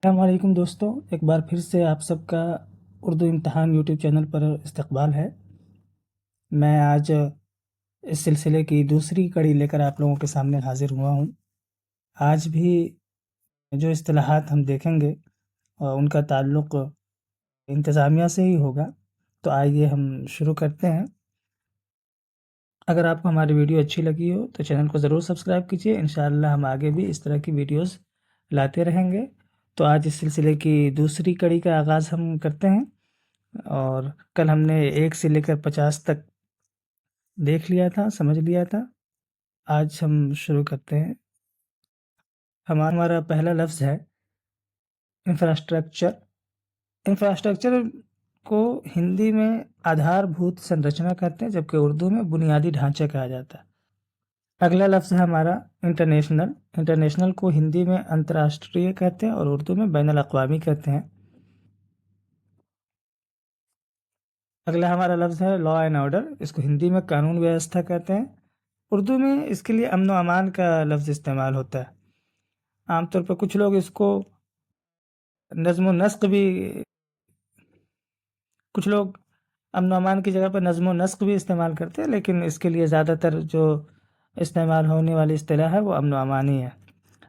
السلام علیکم دوستوں، ایک بار پھر سے آپ سب کا اردو امتحان یوٹیوب چینل پر استقبال ہے۔ میں آج اس سلسلے کی دوسری کڑی لے کر آپ لوگوں کے سامنے حاضر ہوا ہوں۔ آج بھی جو اصطلاحات ہم دیکھیں گے ان کا تعلق انتظامیہ سے ہی ہوگا، تو آئیے ہم شروع کرتے ہیں۔ اگر آپ کو ہماری ویڈیو اچھی لگی ہو تو چینل کو ضرور سبسکرائب کیجیے۔ انشاءاللہ ہم آگے بھی اس طرح کی ویڈیوز لاتے رہیں گے۔ تو آج اس سلسلے کی دوسری کڑی کا آغاز ہم کرتے ہیں، اور کل ہم نے 1 سے لے کر 50 تک دیکھ لیا تھا، سمجھ لیا تھا۔ آج ہم شروع کرتے ہیں۔ ہمارا پہلا لفظ ہے انفراسٹرکچر۔ انفراسٹرکچر کو ہندی میں آدھار بھوت سنرچنا کہتے ہیں، جبکہ اردو میں بنیادی ڈھانچہ کہا جاتا ہے۔ اگلا لفظ ہے ہمارا انٹرنیشنل۔ انٹرنیشنل کو ہندی میں انترراشٹریہ کہتے ہیں اور اردو میں بین الاقوامی کہتے ہیں۔ اگلا ہمارا لفظ ہے لا اینڈ آرڈر۔ اس کو ہندی میں قانون ویوستھا کہتے ہیں۔ اردو میں اس کے لیے امن و امان کا لفظ استعمال ہوتا ہے۔ عام طور پر کچھ لوگ اس کو نظم و نسق بھی، کچھ لوگ امن و امان کی جگہ پر نظم و نسق بھی استعمال کرتے ہیں، لیکن اس کے لیے زیادہ تر جو استعمال ہونے والی اصطلاح ہے وہ امن و امان ہی ہے۔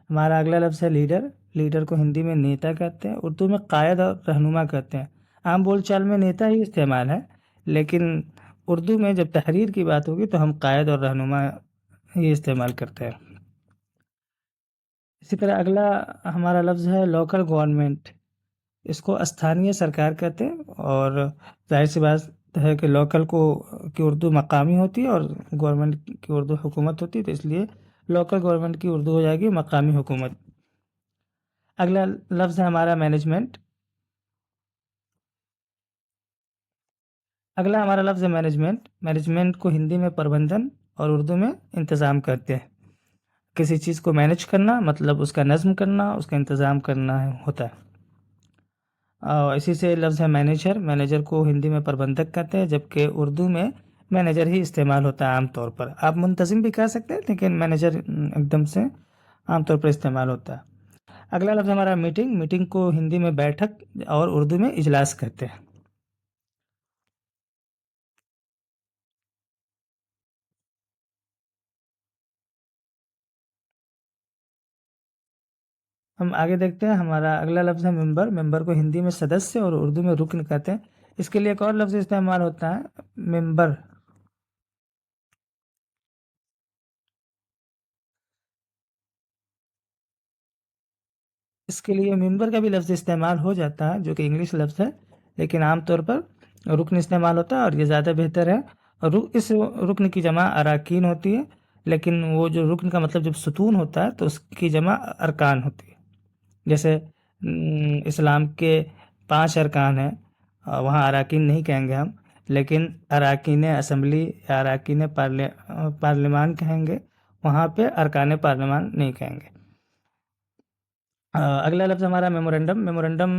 ہمارا اگلا لفظ ہے لیڈر۔ لیڈر کو ہندی میں نیتا کہتے ہیں، اردو میں قائد اور رہنما کہتے ہیں۔ عام بول چال میں نیتا ہی استعمال ہے، لیکن اردو میں جب تحریر کی بات ہوگی تو ہم قائد اور رہنما ہی استعمال کرتے ہیں۔ اسی طرح اگلا ہمارا لفظ ہے لوکل گورنمنٹ۔ اس کو استھانیہ سرکار کہتے ہیں، اور ظاہر سی بات ہے کہ لوکل کی اردو مقامی ہوتی ہے اور گورنمنٹ کی اردو حکومت ہوتی ہے، تو اس لیے لوکل گورنمنٹ کی اردو ہو جائے گی مقامی حکومت۔ اگلا لفظ ہے ہمارا مینجمنٹ۔ اگلا ہمارا لفظ ہے مینجمنٹ۔ مینجمنٹ کو ہندی میں پربندھن اور اردو میں انتظام کہتے ہیں۔ کسی چیز کو مینج کرنا مطلب اس کا نظم کرنا، اس کا انتظام کرنا ہوتا ہے۔ اور اسی سے لفظ ہے مینیجر۔ مینیجر کو ہندی میں پربندھک کہتے ہیں، جبکہ اردو میں مینیجر ہی استعمال ہوتا ہے عام طور پر۔ آپ منتظم بھی کہہ سکتے ہیں، لیکن مینیجر ایک دم سے عام طور پر استعمال ہوتا ہے۔ اگلا لفظ ہمارا میٹنگ۔ میٹنگ کو ہندی میں بیٹھک اور اردو میں اجلاس کہتے ہیں۔ ہم آگے دیکھتے ہیں۔ ہمارا اگلا لفظ ہے ممبر۔ ممبر کو ہندی میں سدسیہ اور اردو میں رکن کہتے ہیں۔ اس کے لیے ایک اور لفظ استعمال ہوتا ہے ممبر۔ اس کے لیے ممبر کا بھی لفظ استعمال ہو جاتا ہے، جو کہ انگلش لفظ ہے، لیکن عام طور پر رکن استعمال ہوتا ہے، اور یہ زیادہ بہتر ہے۔ اور اس رکن کی جمع اراکین ہوتی ہے، لیکن وہ جو رکن کا مطلب جب ستون ہوتا ہے تو اس کی جمع ارکان ہوتی ہے۔ جیسے اسلام کے 5 ارکان ہیں، وہاں اراکین نہیں کہیں گے ہم، لیکن اراکین اسمبلی یا اراکین پارلیمان کہیں گے، وہاں پہ ارکان پارلیمان نہیں کہیں گے۔ اگلا لفظ ہمارا میمورنڈم۔ میمورنڈم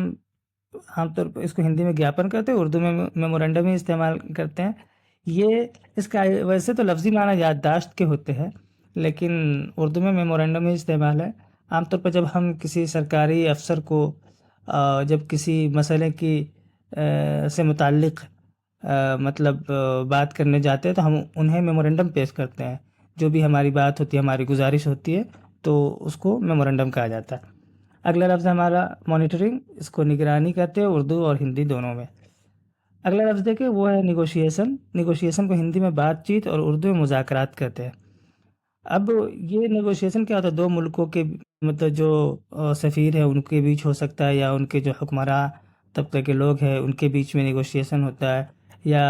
عام طور پر اس کو ہندی میں گیاپن کہتے ہیں، اردو میں میمورنڈم ہی استعمال کرتے ہیں۔ یہ اس کا ویسے تو لفظی معنی یادداشت کے ہوتے ہیں، لیکن اردو میں میمورنڈم ہی استعمال ہے۔ عام طور پر جب ہم کسی سرکاری افسر کو جب کسی مسئلے کی سے متعلق مطلب بات کرنے جاتے ہیں تو ہم انہیں میمورنڈم پیش کرتے ہیں۔ جو بھی ہماری بات ہوتی ہے، ہماری گزارش ہوتی ہے، تو اس کو میمورنڈم کہا جاتا ہے۔ اگلا لفظ ہمارا مانیٹرنگ۔ اس کو نگرانی کہتے ہیں، اردو اور ہندی دونوں میں۔ اگلا لفظ دیکھیں وہ ہے نیگوشیشن۔ نیگوشیشن کو ہندی میں بات چیت اور اردو میں مذاکرات کہتے ہیں۔ اب یہ نیگوشیشن کیا ہوتا ہے؟ 2 ملکوں کے مطلب جو سفیر ہے ان کے بیچ ہو سکتا ہے، یا ان کے جو حکمراں طبقے کے لوگ ہیں ان کے بیچ میں نیگوشیشن ہوتا ہے، یا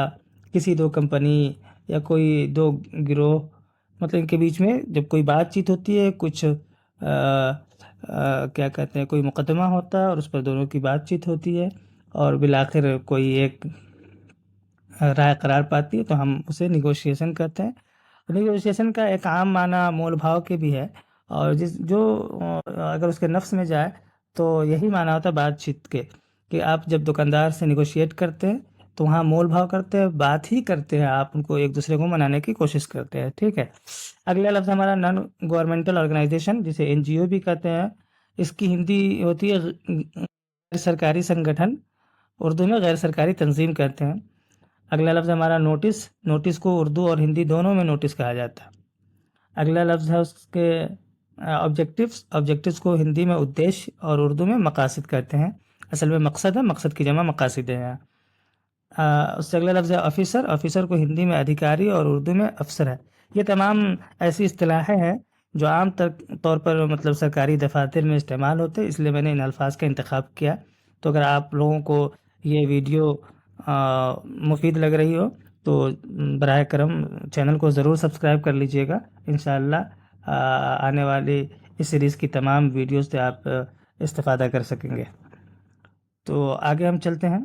کسی 2 کمپنی یا کوئی 2 گروہ، مطلب ان کے بیچ میں جب کوئی بات چیت ہوتی ہے، کچھ کیا کہتے ہیں، کوئی مقدمہ ہوتا ہے اور اس پر دونوں کی بات چیت ہوتی ہے، اور بالآخر کوئی ایک رائے قرار پاتی ہے، تو ہم اسے نیگوشیشن کہتے ہیں۔ نیگوشیشن کا ایک عام معنی مول بھاؤ کے بھی ہے، اور جو اگر اس کے نفس میں جائے تو یہی معنی ہوتا ہے بات چیت کے، کہ آپ جب دکاندار سے نیگوشیٹ کرتے ہیں تو وہاں مول بھاؤ کرتے ہیں، بات ہی کرتے ہیں، آپ ان کو ایک دوسرے کو منانے کی کوشش کرتے ہیں، ٹھیک ہے۔ اگلا لفظ ہمارا نان گورنمنٹل آرگنائزیشن، جسے NGO بھی کہتے ہیں، اس کی ہندی ہوتی ہے غیر سرکاری سنگٹھن، اردو میں غیر سرکاری تنظیم کہتے ہیں۔ اگلا لفظ ہمارا نوٹس، نوٹس کو اردو اور ہندی دونوں میں نوٹس کہا جاتا ہے۔ اگلا لفظ ہے اس کے آبجیکٹیوز، آبجیکٹیوز کو ہندی میں ادیش اور اردو میں مقاصد کہتے ہیں۔ اصل میں مقصد ہے، مقصد کی جمع مقاصد ہے یہاں۔ اس سے اگلا لفظ ہے آفیسر، آفیسر کو ہندی میں ادھیکاری اور اردو میں افسر ہے۔ یہ تمام ایسی اصطلاحیں ہیں جو عام طور پر مطلب سرکاری دفاتر میں استعمال ہوتے ہیں، اس لیے میں نے ان الفاظ کا انتخاب کیا۔ تو اگر آپ لوگوں کو یہ ویڈیو مفید لگ رہی ہو تو براہ کرم چینل کو ضرور سبسکرائب کر لیجئے گا۔ انشاءاللہ آنے والی اس سیریز کی تمام ویڈیوز سے آپ استفادہ کر سکیں گے۔ تو آگے ہم چلتے ہیں۔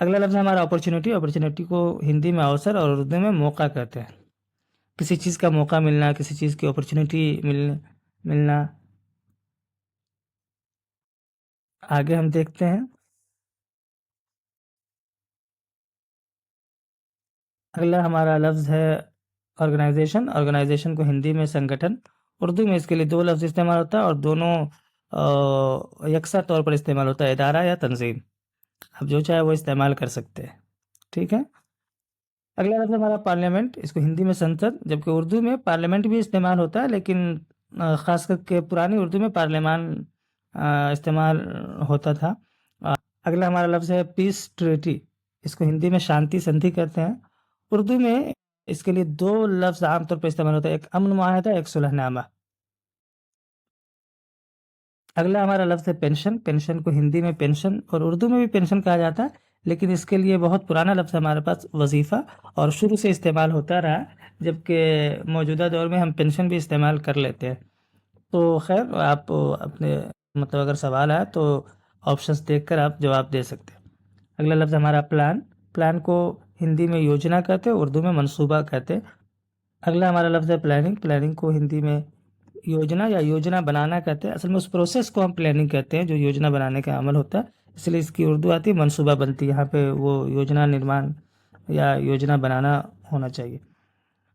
اگلا لفظ ہے ہمارا اپرچونیٹی، اپرچونیٹی کو ہندی میں اوسر اور اردو میں موقع کہتے ہیں۔ کسی چیز کا موقع ملنا، کسی چیز کی اپرچونیٹی ملنا۔ آگے ہم دیکھتے ہیں۔ اگلا ہمارا لفظ ہے آرگنائزیشن، آرگنائزیشن کو ہندی میں سنگٹھن، اردو میں اس کے لیے دو لفظ استعمال ہوتا ہے اور دونوں یکساں طور پر استعمال ہوتا ہے، ادارہ یا تنظیم۔ اب جو چاہے وہ استعمال کر سکتے ہیں، ٹھیک ہے۔ اگلا لفظ ہمارا پارلیمنٹ، اس کو ہندی میں سنسد، جبکہ اردو میں پارلیمنٹ بھی استعمال ہوتا ہے، لیکن خاص کر کے پرانی اردو میں پارلیمان استعمال ہوتا تھا۔ اگلا ہمارا لفظ ہے پیس ٹریٹی، اس کو ہندی میں شانتی سندھی کہتے ہیں۔ اردو میں اس کے لیے دو لفظ عام طور پر استعمال ہوتا ہے، ایک امن معاہدہ، ایک صلح نامہ۔ اگلا ہمارا لفظ ہے پینشن، پینشن کو ہندی میں پینشن اور اردو میں بھی پینشن کہا جاتا ہے، لیکن اس کے لیے بہت پرانا لفظ ہمارے پاس وظیفہ، اور شروع سے استعمال ہوتا رہا، جبکہ موجودہ دور میں ہم پینشن بھی استعمال کر لیتے ہیں۔ تو خیر آپ اپنے مطلب اگر سوال ہے تو آپشنس دیکھ کر آپ جواب دے سکتے ہیں۔ اگلا لفظ ہمارا پلان، پلان کو ہندی میں یوجنا کہتے ہیں، اردو میں منصوبہ کہتے ہیں۔ اگلا ہمارا لفظ ہے پلاننگ، پلاننگ کو ہندی میں یوجنا یا یوجنا بنانا کہتے ہیں۔ اصل میں اس پروسیس کو ہم پلاننگ کہتے ہیں جو یوجنا بنانے کا عمل ہوتا ہے، اس لیے اس کی اردو آتی ہے منصوبہ بندی، یہاں پہ وہ یوجنا نرمان یا یوجنا بنانا ہونا چاہیے۔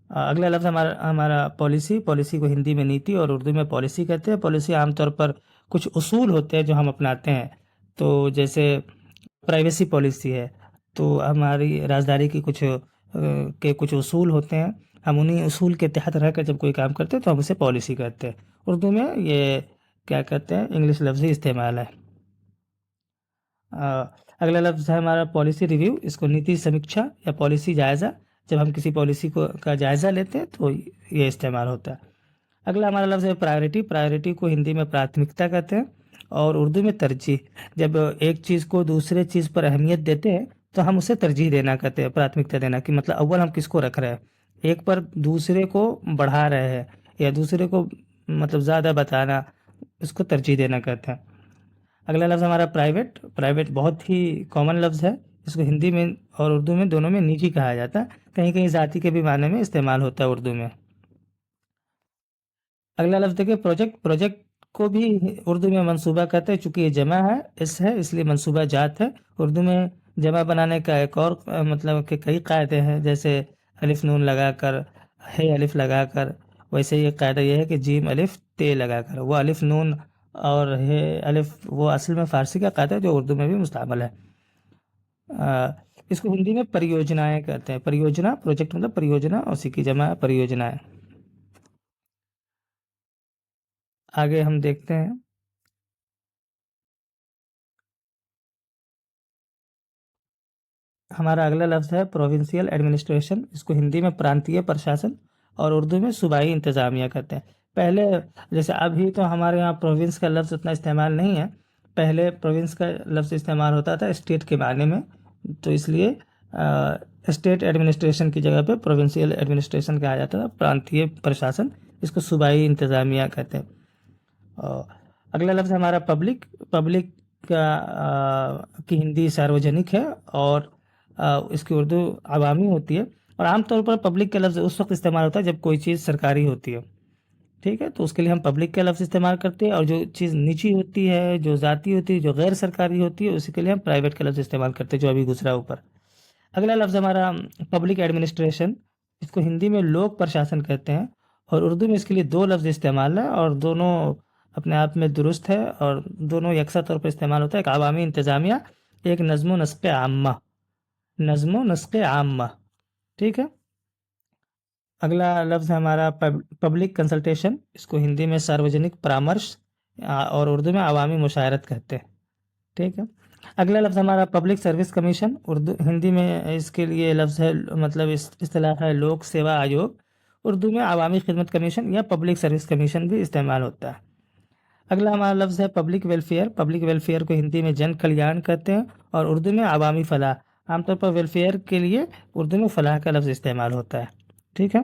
اگلا لفظ ہمارا پالیسی، پالیسی کو ہندی میں نیتی اور اردو میں پالیسی کہتے ہیں۔ پالیسی عام طور پر کچھ اصول ہوتے ہیں جو ہم اپناتے ہیں، تو جیسے پرائیویسی پالیسی ہے تو ہماری رازداری کی کچھ اصول ہوتے ہیں، ہم انہی اصول کے تحت رہ کر جب کوئی کام کرتے ہیں تو ہم اسے پالیسی کہتے ہیں۔ اردو میں یہ کیا کہتے ہیں، انگلش لفظ ہی استعمال ہے۔ اگلا لفظ ہے ہمارا پالیسی ریویو، اس کو نیتی سمیکشا یا پالیسی جائزہ، جب ہم کسی پالیسی کا جائزہ لیتے ہیں تو یہ استعمال ہوتا ہے۔ اگلا ہمارا لفظ ہے پرائیورٹی، پرائیورٹی کو ہندی میں پراتھمکتا کہتے ہیں اور اردو میں ترجیح، جب ایک چیز کو دوسرے چیز پر اہمیت دیتے ہیں تو ہم اسے ترجیح دینا کہتے ہیں، پراتھمکتا دینا، کہ مطلب اول ہم کس کو رکھ رہے ہیں، ایک پر دوسرے کو بڑھا رہے ہیں یا دوسرے کو مطلب زیادہ بتانا، اس کو ترجیح دینا کہتے ہیں۔ اگلا لفظ ہمارا پرائیویٹ، پرائیویٹ بہت ہی کامن لفظ ہے، اس کو ہندی میں اور اردو میں دونوں میں نجی کہا جاتا ہے، کہیں کہیں ذاتی کے بھی معنی میں استعمال ہوتا ہے اردو میں۔ اگلا لفظ دیکھیں پروجیکٹ، پروجیکٹ کو بھی اردو میں منصوبہ کہتے ہیں، چونکہ یہ جمع ہے اس لیے منصوبہ جات ہے۔ اردو میں جمع بنانے کا ایک اور مطلب کہ کئی قاعدے ہیں، جیسے الف نون لگا کر، ہے الف لگا کر، ویسے یہ قاعدہ یہ ہے کہ جیم الف تے لگا کر، وہ الف نون اور ہے الف وہ اصل میں فارسی کا قاعدہ ہے جو اردو میں بھی مستعمل ہے۔ اس کو ہندی میں پریوجنائیں کہتے ہیں، پریوجنا، پروجیکٹ مطلب پریوجنا، اسی کی جمع پریوجنائیں۔ آگے ہم دیکھتے ہیں۔ ہمارا اگلا لفظ ہے پروونشل ایڈمنسٹریشن، اس کو ہندی میں پرانتیہ پرشاسن اور اردو میں صوبائی انتظامیہ کہتے ہیں۔ پہلے جیسے ابھی تو ہمارے یہاں پروونس کا لفظ اتنا استعمال نہیں ہے، پہلے پروونس کا لفظ استعمال ہوتا تھا اسٹیٹ کے معنی میں، تو اس لیے اسٹیٹ ایڈمنسٹریشن کی جگہ پہ پروونشل ایڈمنسٹریشن کہا جاتا تھا، پرانتیہ پرشاسن، اس کو صوبائی انتظامیہ کہتے ہیں۔ اگلا لفظ ہمارا پبلک، پبلک کی ہندی ساروجنک ہے اور اس کی اردو عوامی ہوتی ہے، اور عام طور پر پبلک کا لفظ اس وقت استعمال ہوتا ہے جب کوئی چیز سرکاری ہوتی ہے، ٹھیک ہے، تو اس کے لیے ہم پبلک کا لفظ استعمال کرتے ہیں، اور جو چیز نجی ہوتی ہے، جو ذاتی ہوتی ہے، جو غیر سرکاری ہوتی ہے، اسی کے لیے ہم پرائیویٹ کا لفظ استعمال کرتے ہیں، جو ابھی گزرا اوپر۔ اگلا لفظ ہمارا پبلک ایڈمنسٹریشن، اس کو ہندی میں لوک پرشاسن کہتے ہیں، اور اردو میں اس کے لیے دو لفظ استعمال ہے اور دونوں اپنے آپ میں درست ہے اور دونوں یکساں طور پر استعمال ہوتا ہے. ایک عوامی انتظامیہ، ایک نظم و نسق عامہ. نظم و نسق عامہ، ٹھیک ہے. اگلا لفظ ہے ہمارا پبلک کنسلٹیشن، اس کو ہندی میں ساروجنک پرامرش اور اردو میں عوامی مشاورت کہتے ہیں، ٹھیک ہے. اگلا لفظ ہمارا پبلک سروس کمیشن، ہندی میں اس کے لیے لفظ ہے، مطلب اصطلاح ہے لوک سیوا آیوگ. اردو میں عوامی خدمت کمیشن یا پبلک سروس کمیشن بھی استعمال ہوتا ہے. اگلا ہمارا لفظ ہے پبلک ویلفیئر. پبلک ویلفیئر کو ہندی میں جن کلیان کہتے ہیں اور اردو میں عوامی فلاح. عام طور پر ویلفیئر کے لیے اردو میں فلاح کا لفظ استعمال ہوتا ہے، ٹھیک ہے.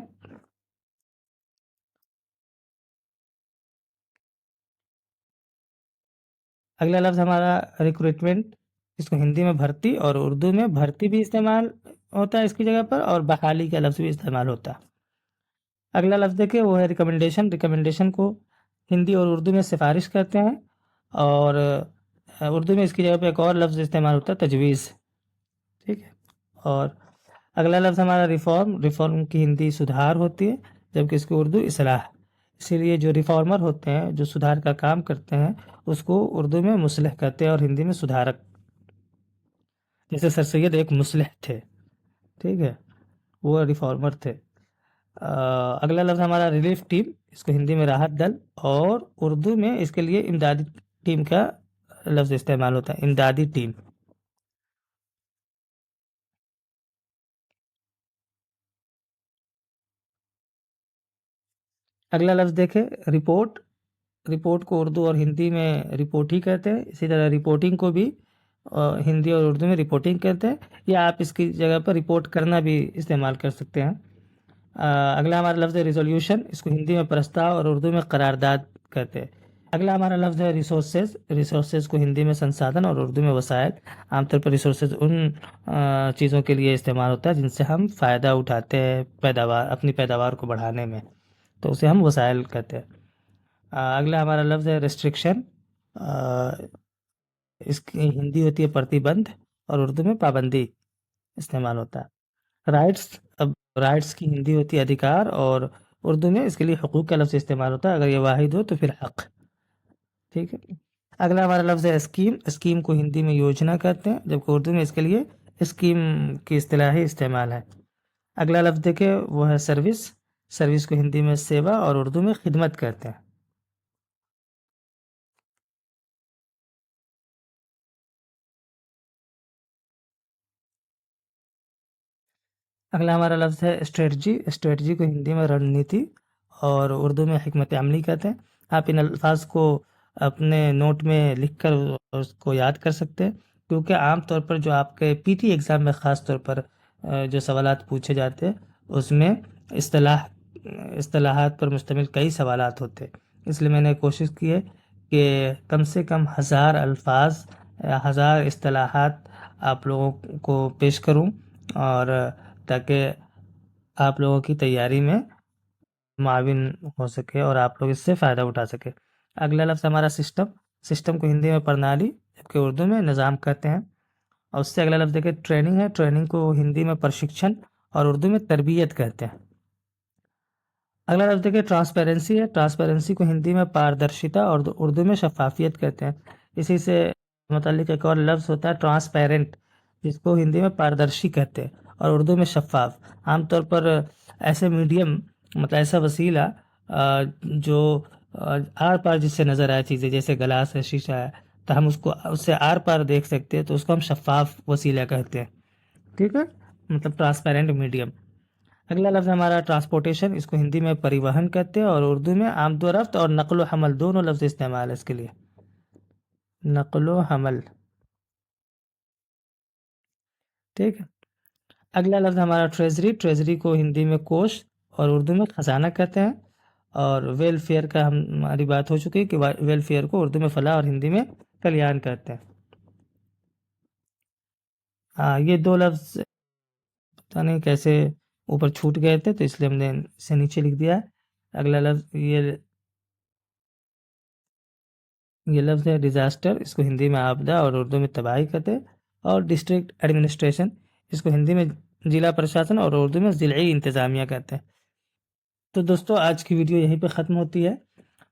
اگلا لفظ ہمارا ریکروٹمنٹ، اس کو ہندی میں بھرتی اور اردو میں بھرتی بھی استعمال ہوتا ہے اس کی جگہ پر، اور بحالی کا لفظ بھی استعمال ہوتا ہے. اگلا لفظ دیکھیں وہ ہے ریکمنڈیشن. ریکمنڈیشن کو ہندی اور اردو میں سفارش کہتے ہیں، اور اردو میں اس کی جگہ پہ ایک اور لفظ استعمال ہوتا ہے تجویز، ٹھیک ہے. اور اگلا لفظ ہمارا ریفارم. ریفارم کی ہندی سدھار ہوتی ہے، جبکہ اس کی اردو اصلاح. اسی لیے جو ریفارمر ہوتے ہیں، جو سدھار کا کام کرتے ہیں، اس کو اردو میں مصلح کہتے ہیں اور ہندی میں سدھارک. جیسے سر سید ایک مصلح تھے، ٹھیک ہے، وہ ریفارمر تھے. اگلا لفظ ہمارا ریلیف ٹیم، اس کو ہندی میں راحت دل اور اردو میں اس کے لیے امدادی ٹیم کا لفظ استعمال ہوتا ہے، امدادی ٹیم. اگلا لفظ دیکھیں رپورٹ. رپورٹ کو اردو اور ہندی میں رپورٹ ہی کہتے ہیں. اسی طرح رپورٹنگ کو بھی ہندی اور اردو میں رپورٹنگ کہتے ہیں، یا آپ اس کی جگہ پر رپورٹ کرنا بھی استعمال کر سکتے ہیں. اگلا ہمارا لفظ ہے ریزولوشن. اس کو ہندی میں پرستاؤ اور اردو میں قرارداد کہتے ہیں. اگلا ہمارا لفظ ہے ریسورسز. ریسورسز کو ہندی میں سنسادھن اور اردو میں وسائل. عام طور پر ریسورسز ان چیزوں کے لیے استعمال ہوتا ہے جن سے ہم فائدہ اٹھاتے ہیں اپنی پیداوار کو بڑھانے میں، تو اسے ہم وسائل کہتے ہیں. اگلا ہمارا لفظ ہے ریسٹرکشن. اس کی ہندی ہوتی ہے پرتیبندھ اور اردو میں پابندی استعمال ہوتا ہے. رائٹس. اب رائٹس کی ہندی ہوتی ہے ادھیکار اور اردو میں اس کے لیے حقوق کا لفظ استعمال ہوتا ہے. اگر یہ واحد ہو تو پھر حق، ٹھیک ہے. اگلا ہمارا لفظ ہے اسکیم. اسکیم کو ہندی میں یوجنا کہتے ہیں، جبکہ اردو میں اس کے لیے اسکیم کی اصطلاحی استعمال ہے. اگلا لفظ دیکھیں وہ ہے سروس. سروس کو ہندی میں سیوا اور اردو میں خدمت کہتے ہیں. اگلا ہمارا لفظ ہے اسٹریٹجی. اسٹریٹجی کو ہندی میں رણنیتی اور اردو میں حکمت عملی کہتے ہیں. آپ ان الفاظ کو اپنے نوٹ میں لکھ کر اس کو یاد کر سکتے ہیں، کیونکہ عام طور پر جو آپ کے پی ٹی ایگزام میں خاص طور پر جو سوالات پوچھے جاتے ہیں، اس میں اصطلاحات پر مشتمل کئی سوالات ہوتے ہیں. اس لیے میں نے کوشش کی ہے کہ کم سے کم 1000 الفاظ، 1000 اصطلاحات آپ لوگوں کو پیش کروں، اور تاکہ آپ لوگوں کی تیاری میں معاون ہو سکے اور آپ لوگ اس سے فائدہ اٹھا سکے. اگلا لفظ ہمارا سسٹم. سسٹم کو ہندی میں پرنالی جبکہ اردو میں نظام کہتے ہیں. اور اس سے اگلا لفظ دیکھیں ٹریننگ ہے. ٹریننگ کو ہندی میں پرشکشن اور اردو میں تربیت کہتے ہیں. اگلا لفظ دیکھیں ٹرانسپیرنسی ہے. ٹرانسپیرنسی کو ہندی میں پاردرشتا اور اردو میں شفافیت کہتے ہیں. اسی سے متعلق ایک اور لفظ ہوتا ہے ٹرانسپیرنٹ، جس کو ہندی میں پاردرشی کہتے ہیں اور اردو میں شفاف. عام طور پر ایسے میڈیم، مطلب ایسا وسیلہ جو آر پار جس سے نظر آئے چیزیں، جیسے گلاس ہے، شیشہ ہے، تو ہم اس سے آر پار دیکھ سکتے ہیں، تو اس کو ہم شفاف وسیلہ کہتے ہیں، ٹھیک ہے، مطلب ٹرانسپیرنٹ میڈیم. اگلا لفظ ہمارا ٹرانسپورٹیشن. اس کو ہندی میں پریوہن کہتے ہیں اور اردو میں آمد و رفت اور نقل و حمل دونوں لفظ استعمال ہے اس کے لیے، نقل و حمل، ٹھیک ہے. اگلا لفظ ہمارا ٹریزری. ٹریزری کو ہندی میں کوش اور اردو میں خزانہ کہتے ہیں. اور ویلفیئر کا ہماری بات ہو چکی کہ ویلفیئر کو اردو میں فلاح اور ہندی میں کلیان کہتے ہیں. یہ دو لفظ پتہ نہیں کیسے اوپر چھوٹ گئے تھے، تو اس لیے ہم نے اسے نیچے لکھ دیا ہے. اگلا لفظ یہ لفظ ہے ڈیزاسٹر. اس کو ہندی میں آپدا اور اردو میں تباہی کہتے ہیں. اور ڈسٹرکٹ ایڈمنسٹریشن. اس کو ہندی میں ضلع پرشاسن اور اردو میں ضلعی انتظامیہ کہتے ہیں. تو دوستو آج کی ویڈیو یہیں پہ ختم ہوتی ہے.